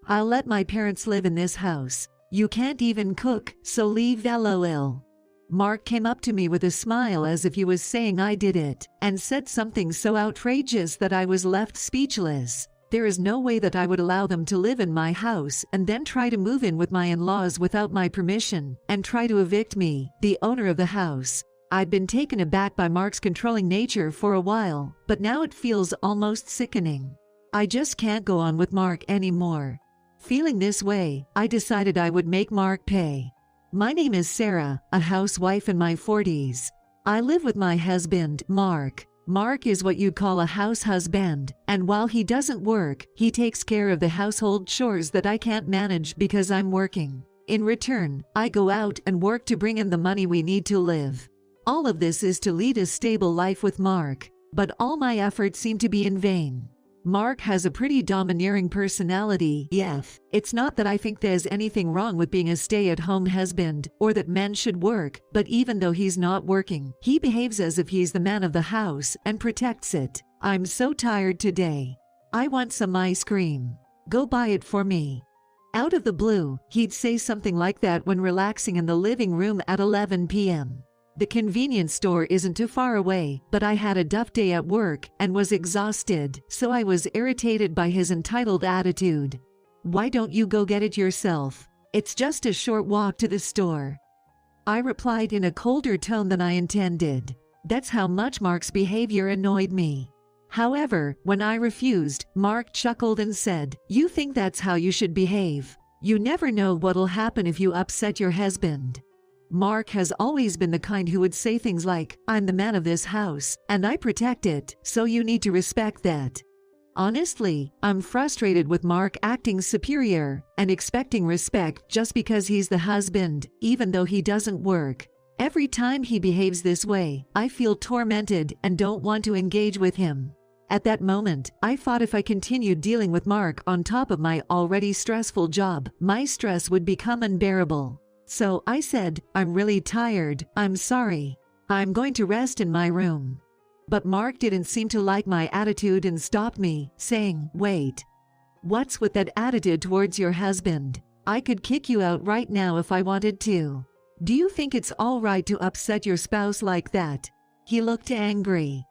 I'll let my parents live in this house. You can't even cook, so leave LOL. Mark came up to me with a smile as if he was saying I did it, and said something so outrageous that I was left speechless. There is no way that I would allow them to live in my house and then try to move in with my in-laws without my permission, and try to evict me, the owner of the house. I'd been taken aback by Mark's controlling nature for a while, but now it feels almost sickening. I just can't go on with Mark anymore. Feeling this way, I decided I would make Mark pay. My name is Sarah, a housewife in my 40s. I live with my husband, Mark. Mark is what you'd call a house husband, and while he doesn't work, he takes care of the household chores that I can't manage because I'm working. In return, I go out and work to bring in the money we need to live. All of this is to lead a stable life with Mark, but all my efforts seem to be in vain. Mark has a pretty domineering personality. It's not that I think there's anything wrong with being a stay-at-home husband, or that men should work, but even though he's not working, he behaves as if he's the man of the house and protects it. I'm so tired today. I want some ice cream. Go buy it for me. Out of the blue, he'd say something like that when relaxing in the living room at 11 p.m. The convenience store isn't too far away, but I had a tough day at work and was exhausted, so I was irritated by his entitled attitude. Why don't you go get it yourself? It's just a short walk to the store. I replied in a colder tone than I intended. That's how much Mark's behavior annoyed me. However, when I refused, Mark chuckled and said, "You think that's how you should behave? You never know what'll happen if you upset your husband." Mark has always been the kind who would say things like, "I'm the man of this house, and I protect it, so you need to respect that." Honestly, I'm frustrated with Mark acting superior and expecting respect just because he's the husband, even though he doesn't work. Every time he behaves this way, I feel tormented and don't want to engage with him. At that moment, I thought if I continued dealing with Mark on top of my already stressful job, my stress would become unbearable. So I said, "I'm really tired, I'm sorry. I'm going to rest in my room." But Mark didn't seem to like my attitude and stopped me, saying, "Wait. What's with that attitude towards your husband? I could kick you out right now if I wanted to. Do you think it's all right to upset your spouse like that?" He looked angry.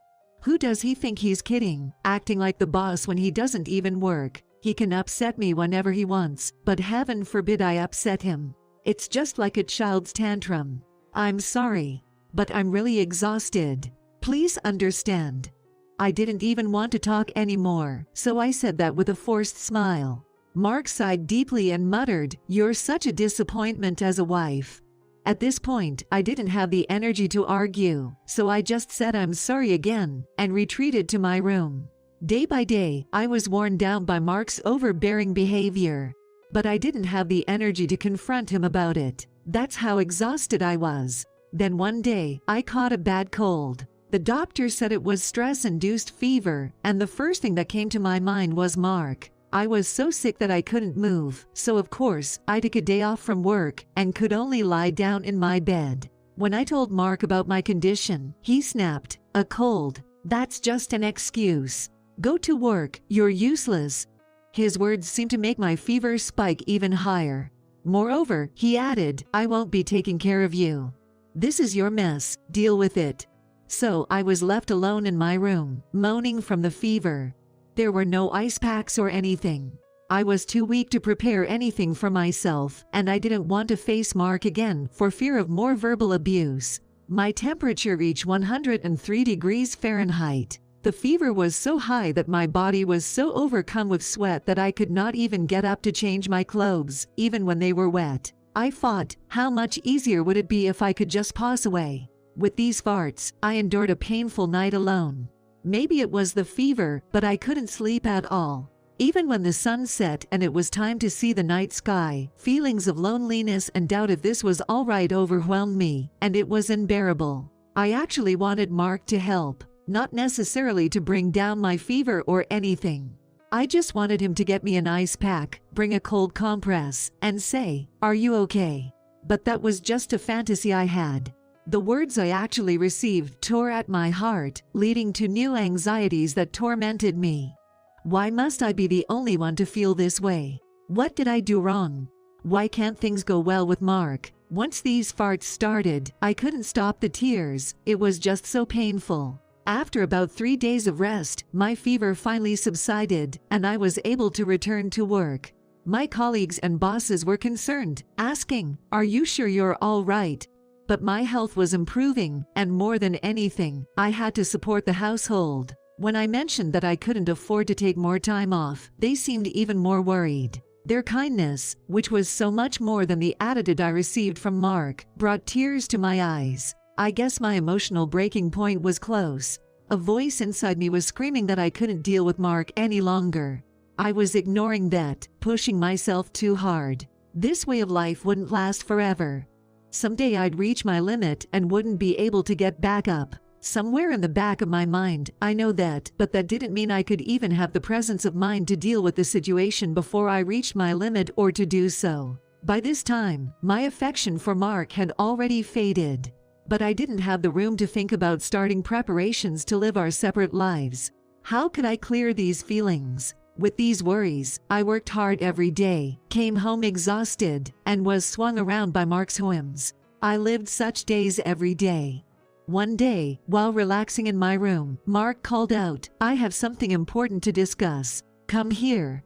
Who does he think he's kidding, acting like the boss when he doesn't even work? He can upset me whenever he wants, but heaven forbid I upset him. It's just like a child's tantrum. I'm sorry, but I'm really exhausted. Please understand. I didn't even want to talk anymore, so I said that with a forced smile. Mark sighed deeply and muttered, "You're such a disappointment as a wife." At this point, I didn't have the energy to argue, so I just said I'm sorry again and retreated to my room. Day by day, I was worn down by Mark's overbearing behavior. But I didn't have the energy to confront him about it. That's how exhausted I was. Then one day, I caught a bad cold. The doctor said it was stress-induced fever, and the first thing that came to my mind was Mark. I was so sick that I couldn't move, so of course, I took a day off from work and could only lie down in my bed. When I told Mark about my condition, he snapped, "A cold? That's just an excuse. Go to work, you're useless." His words seemed to make my fever spike even higher. Moreover, he added, "I won't be taking care of you. This is your mess, deal with it." So I was left alone in my room, moaning from the fever. There were no ice packs or anything. I was too weak to prepare anything for myself, and I didn't want to face Mark again for fear of more verbal abuse. My temperature reached 103 degrees Fahrenheit. The fever was so high that my body was so overcome with sweat that I could not even get up to change my clothes, even when they were wet. I thought, how much easier would it be if I could just pass away? With these farts, I endured a painful night alone. Maybe it was the fever, but I couldn't sleep at all. Even when the sun set and it was time to see the night sky, feelings of loneliness and doubt if this was all right overwhelmed me, and it was unbearable. I actually wanted Mark to help. Not necessarily to bring down my fever or anything. I just wanted him to get me an ice pack, bring a cold compress, and say, "Are you okay?" But that was just a fantasy I had. The words I actually received tore at my heart, leading to new anxieties that tormented me. Why must I be the only one to feel this way? What did I do wrong? Why can't things go well with Mark? Once these farts started, I couldn't stop the tears. It was just so painful. After about 3 days of rest, my fever finally subsided, and I was able to return to work. My colleagues and bosses were concerned, asking, "Are you sure you're all right?" But my health was improving, and more than anything, I had to support the household. When I mentioned that I couldn't afford to take more time off, they seemed even more worried. Their kindness, which was so much more than the attitude I received from Mark, brought tears to my eyes. I guess my emotional breaking point was close. A voice inside me was screaming that I couldn't deal with Mark any longer. I was ignoring that, pushing myself too hard. This way of life wouldn't last forever. Someday I'd reach my limit and wouldn't be able to get back up. Somewhere in the back of my mind, I know that, but that didn't mean I could even have the presence of mind to deal with the situation before I reached my limit or to do so. By this time, my affection for Mark had already faded. But I didn't have the room to think about starting preparations to live our separate lives. How could I clear these feelings? With these worries, I worked hard every day, came home exhausted, and was swung around by Mark's whims. I lived such days every day. One day, while relaxing in my room, Mark called out, "I have something important to discuss. Come here."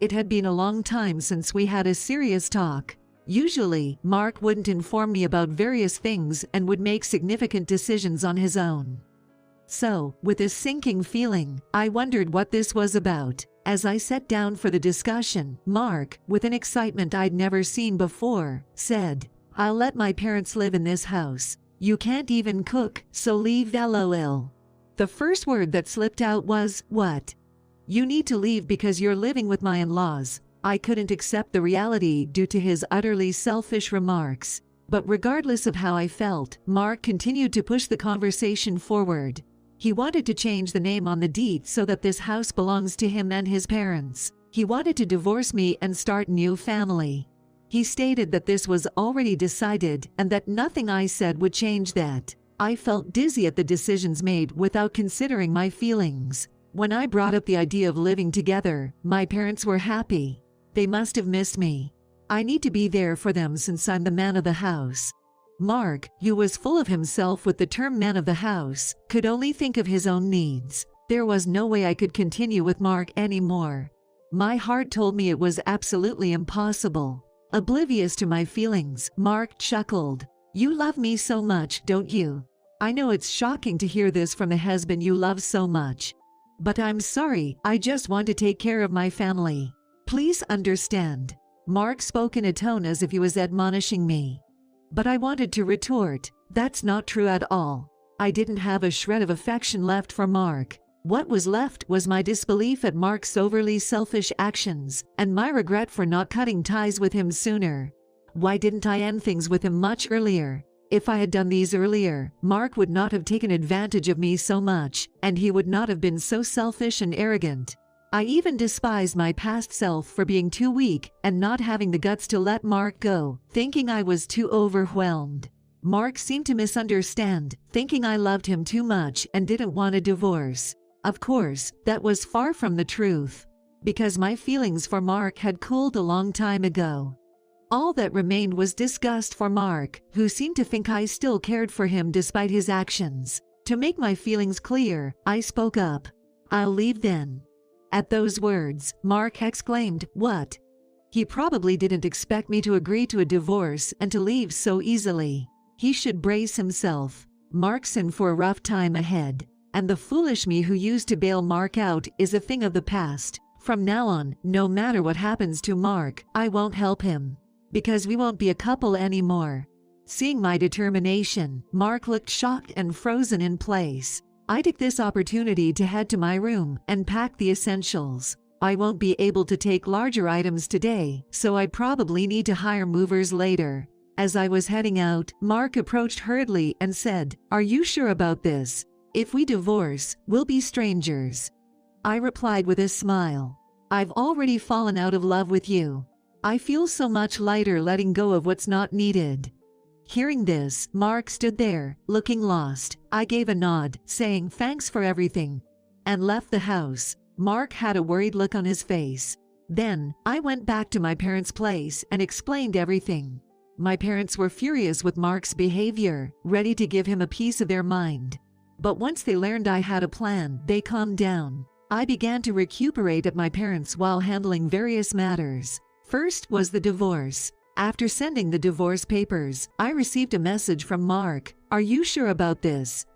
It had been a long time since we had a serious talk. Usually, Mark wouldn't inform me about various things and would make significant decisions on his own. So, with a sinking feeling, I wondered what this was about. As I sat down for the discussion, Mark, with an excitement I'd never seen before, said, "I'll let my parents live in this house. You can't even cook, so leave LOL." The first word that slipped out was, "What?" "You need to leave because you're living with my in-laws." I couldn't accept the reality due to his utterly selfish remarks. But regardless of how I felt, Mark continued to push the conversation forward. He wanted to change the name on the deed so that this house belongs to him and his parents. He wanted to divorce me and start a new family. He stated that this was already decided and that nothing I said would change that. I felt dizzy at the decisions made without considering my feelings. When I brought up the idea of living together, my parents were happy. They must have missed me. I need to be there for them since I'm the man of the house. Mark, who was full of himself with the term man of the house, could only think of his own needs. There was no way I could continue with Mark anymore. My heart told me it was absolutely impossible. Oblivious to my feelings, Mark chuckled. "You love me so much, don't you? I know it's shocking to hear this from the husband you love so much. But I'm sorry, I just want to take care of my family. Please understand." Mark spoke in a tone as if he was admonishing me. But I wanted to retort, "That's not true at all." I didn't have a shred of affection left for Mark. What was left was my disbelief at Mark's overly selfish actions, and my regret for not cutting ties with him sooner. Why didn't I end things with him much earlier? If I had done these earlier, Mark would not have taken advantage of me so much, and he would not have been so selfish and arrogant. I even despised my past self for being too weak and not having the guts to let Mark go, thinking I was too overwhelmed. Mark seemed to misunderstand, thinking I loved him too much and didn't want a divorce. Of course, that was far from the truth, because my feelings for Mark had cooled a long time ago. All that remained was disgust for Mark, who seemed to think I still cared for him despite his actions. To make my feelings clear, I spoke up. "I'll leave then." At those words, Mark exclaimed, "What?" He probably didn't expect me to agree to a divorce and to leave so easily. He should brace himself. Mark's in for a rough time ahead. And the foolish me who used to bail Mark out is a thing of the past. From now on, no matter what happens to Mark, I won't help him. Because we won't be a couple anymore. Seeing my determination, Mark looked shocked and frozen in place. I took this opportunity to head to my room and pack the essentials. I won't be able to take larger items today, so I probably need to hire movers later. As I was heading out, Mark approached hurriedly and said, "Are you sure about this? If we divorce, we'll be strangers." I replied with a smile. "I've already fallen out of love with you. I feel so much lighter letting go of what's not needed." Hearing this, Mark stood there, looking lost. I gave a nod, saying thanks for everything, and left the house. Mark had a worried look on his face. Then, I went back to my parents' place and explained everything. My parents were furious with Mark's behavior, ready to give him a piece of their mind. But once they learned I had a plan, they calmed down. I began to recuperate at my parents while handling various matters. First was the divorce. After sending the divorce papers, I received a message from Mark. "Are you sure about this?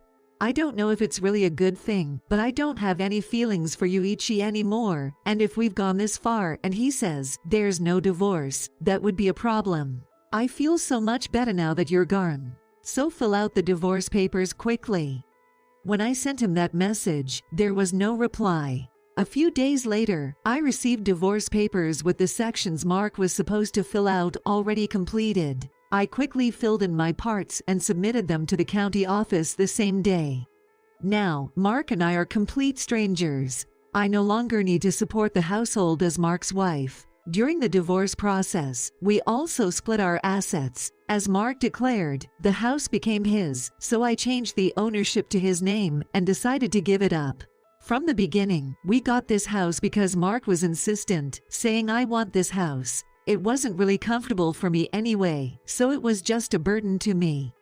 I don't know if it's really a good thing, but I don't have any feelings for you Ichi anymore, and if we've gone this far and he says there's no divorce, that would be a problem. I feel so much better now that you're gone. So fill out the divorce papers quickly." When I sent him that message, there was no reply. A few days later, I received divorce papers with the sections Mark was supposed to fill out already completed. I quickly filled in my parts and submitted them to the county office the same day. Now, Mark and I are complete strangers. I no longer need to support the household as Mark's wife. During the divorce process, we also split our assets. As Mark declared, the house became his, so I changed the ownership to his name and decided to give it up. From the beginning, we got this house because Mark was insistent, saying I want this house. It wasn't really comfortable for me anyway, so it was just a burden to me.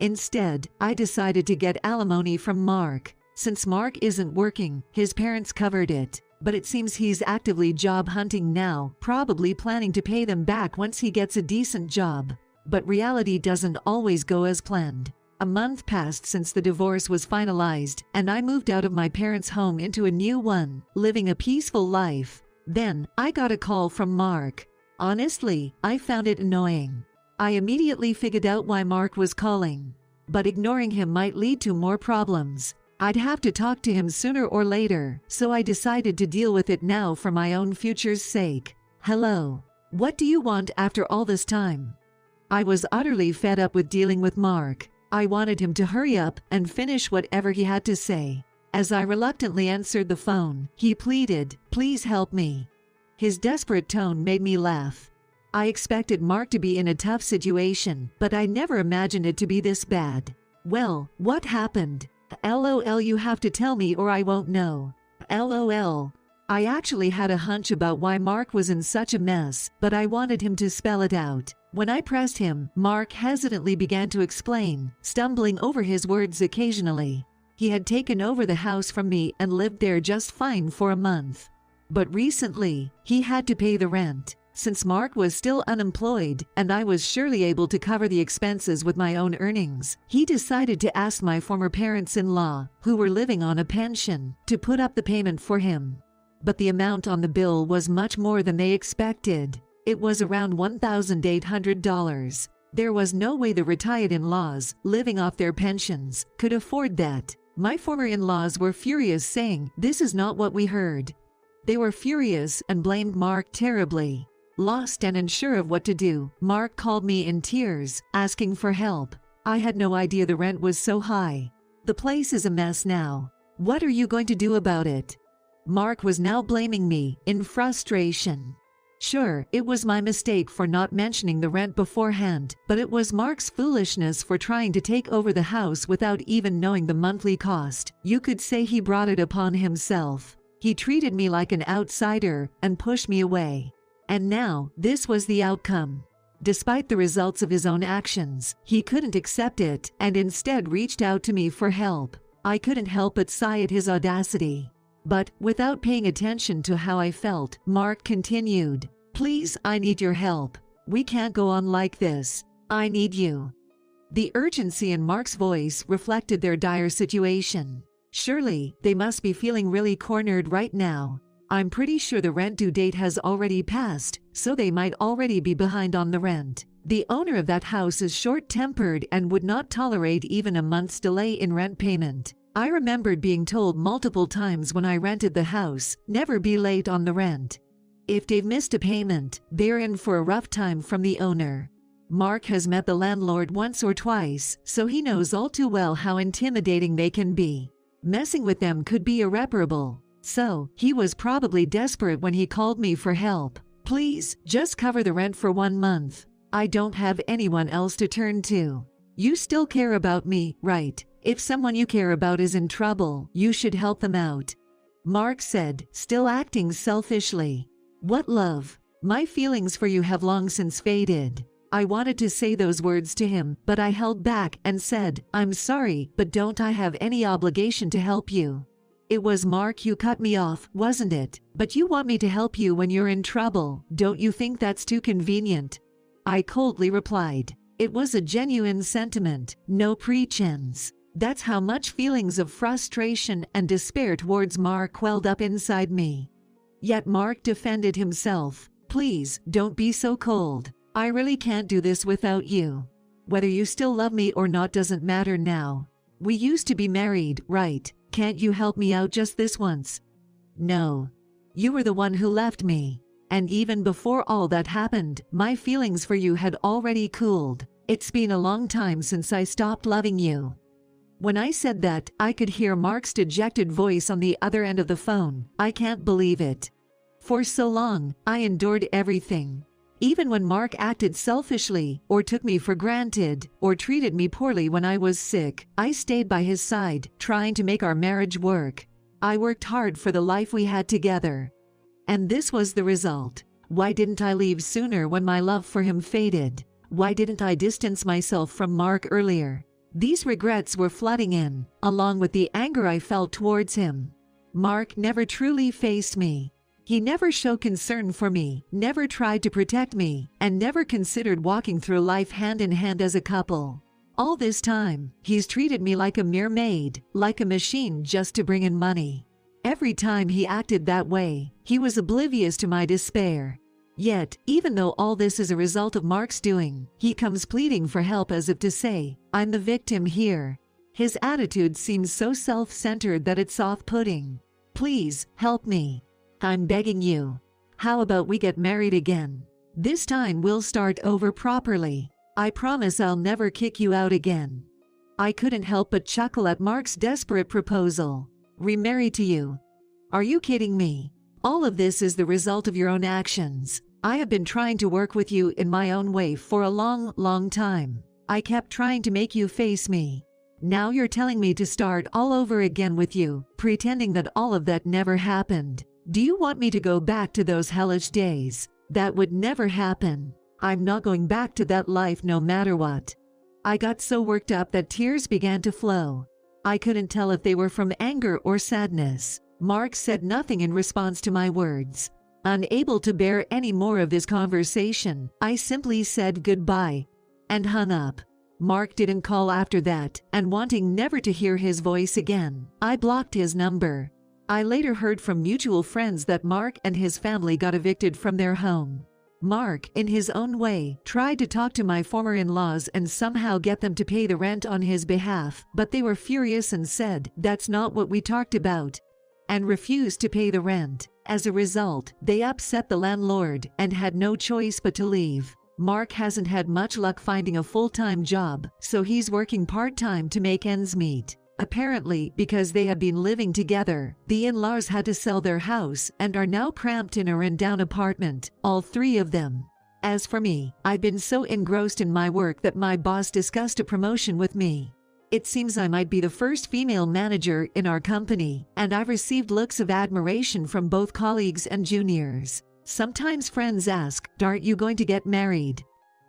Instead, I decided to get alimony from Mark. Since Mark isn't working, his parents covered it. But it seems he's actively job hunting now, probably planning to pay them back once he gets a decent job. But reality doesn't always go as planned. A month passed since the divorce was finalized, and I moved out of my parents' home into a new one, living a peaceful life. Then, I got a call from Mark. Honestly, I found it annoying. I immediately figured out why Mark was calling. But ignoring him might lead to more problems. I'd have to talk to him sooner or later, so I decided to deal with it now for my own future's sake. "Hello. What do you want after all this time?" I was utterly fed up with dealing with Mark. I wanted him to hurry up and finish whatever he had to say. As I reluctantly answered the phone, he pleaded, "Please help me." His desperate tone made me laugh. I expected Mark to be in a tough situation, but I never imagined it to be this bad. "Well, what happened?" "LOL, you have to tell me or I won't know." "LOL. I actually had a hunch about why Mark was in such a mess, but I wanted him to spell it out. When I pressed him, Mark hesitantly began to explain, stumbling over his words occasionally. He had taken over the house from me and lived there just fine for a month. But recently, he had to pay the rent. Since Mark was still unemployed, and I was surely able to cover the expenses with my own earnings, he decided to ask my former parents-in-law, who were living on a pension, to put up the payment for him. But the amount on the bill was much more than they expected. It was around $1,800. There was no way the retired in-laws, living off their pensions, could afford that. My former in-laws were furious, saying, "This is not what we heard." They were furious and blamed Mark terribly. Lost and unsure of what to do, Mark called me in tears, asking for help. I had no idea the rent was so high. "The place is a mess now. What are you going to do about it?" Mark was now blaming me, in frustration. Sure, it was my mistake for not mentioning the rent beforehand, but it was Mark's foolishness for trying to take over the house without even knowing the monthly cost. You could say he brought it upon himself. He treated me like an outsider and pushed me away. And now, this was the outcome. Despite the results of his own actions, he couldn't accept it and instead reached out to me for help. I couldn't help but sigh at his audacity. But, without paying attention to how I felt, Mark continued, "Please, I need your help. We can't go on like this. I need you." The urgency in Mark's voice reflected their dire situation. Surely, they must be feeling really cornered right now. I'm pretty sure the rent due date has already passed, so they might already be behind on the rent. The owner of that house is short-tempered and would not tolerate even a month's delay in rent payment. I remembered being told multiple times when I rented the house, never be late on the rent. If they've missed a payment, they're in for a rough time from the owner. Mark has met the landlord once or twice, so he knows all too well how intimidating they can be. Messing with them could be irreparable. So, he was probably desperate when he called me for help. "Please, just cover the rent for 1 month. I don't have anyone else to turn to. You still care about me, right? If someone you care about is in trouble, you should help them out," Mark said, still acting selfishly. What love? My feelings for you have long since faded. I wanted to say those words to him, but I held back and said, I'm sorry, but don't I have any obligation to help you? It was Mark who cut me off, wasn't it? But you want me to help you when you're in trouble. Don't you think that's too convenient? I coldly replied. It was a genuine sentiment, no pretense. That's how much feelings of frustration and despair towards Mark welled up inside me. Yet Mark defended himself. Please, don't be so cold. I really can't do this without you. Whether you still love me or not doesn't matter now. We used to be married, right? Can't you help me out just this once? No. You were the one who left me. And even before all that happened, my feelings for you had already cooled. It's been a long time since I stopped loving you. When I said that, I could hear Mark's dejected voice on the other end of the phone. I can't believe it. For so long, I endured everything. Even when Mark acted selfishly, or took me for granted, or treated me poorly when I was sick, I stayed by his side, trying to make our marriage work. I worked hard for the life we had together. And this was the result. Why didn't I leave sooner when my love for him faded? Why didn't I distance myself from Mark earlier? These regrets were flooding in, along with the anger I felt towards him. Mark never truly faced me. He never showed concern for me, never tried to protect me, and never considered walking through life hand in hand as a couple. All this time, he's treated me like a mere maid, like a machine just to bring in money. Every time he acted that way, he was oblivious to my despair. Yet, even though all this is a result of Mark's doing, he comes pleading for help as if to say, I'm the victim here. His attitude seems so self-centered that it's off-putting. Please, help me. I'm begging you. How about we get married again? This time we'll start over properly. I promise I'll never kick you out again. I couldn't help but chuckle at Mark's desperate proposal. Remarry to you? Are you kidding me? All of this is the result of your own actions. I have been trying to work with you in my own way for a long, long time. I kept trying to make you face me. Now you're telling me to start all over again with you, pretending that all of that never happened. Do you want me to go back to those hellish days? That would never happen. I'm not going back to that life no matter what. I got so worked up that tears began to flow. I couldn't tell if they were from anger or sadness. Mark said nothing in response to my words. Unable to bear any more of this conversation, I simply said goodbye and hung up. Mark didn't call after that, and wanting never to hear his voice again, I blocked his number. I later heard from mutual friends that Mark and his family got evicted from their home. Mark, in his own way, tried to talk to my former in-laws and somehow get them to pay the rent on his behalf, but they were furious and said, "That's not what we talked about," and refused to pay the rent. As a result, they upset the landlord and had no choice but to leave. Mark hasn't had much luck finding a full-time job, so he's working part-time to make ends meet. Apparently, because they had been living together, the in-laws had to sell their house and are now cramped in a run-down apartment, all three of them. As for me, I've been so engrossed in my work that my boss discussed a promotion with me. It seems I might be the first female manager in our company, and I've received looks of admiration from both colleagues and juniors. Sometimes friends ask, "Aren't you going to get married?"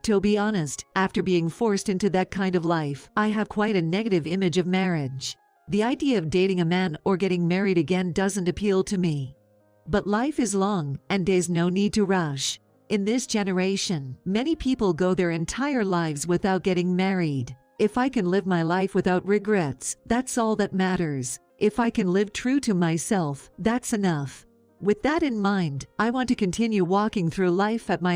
To be honest, after being forced into that kind of life, I have quite a negative image of marriage. The idea of dating a man or getting married again doesn't appeal to me. But life is long, and there's no need to rush. In this generation, many people go their entire lives without getting married. If I can live my life without regrets, that's all that matters. If I can live true to myself, that's enough. With that in mind, I want to continue walking through life at my own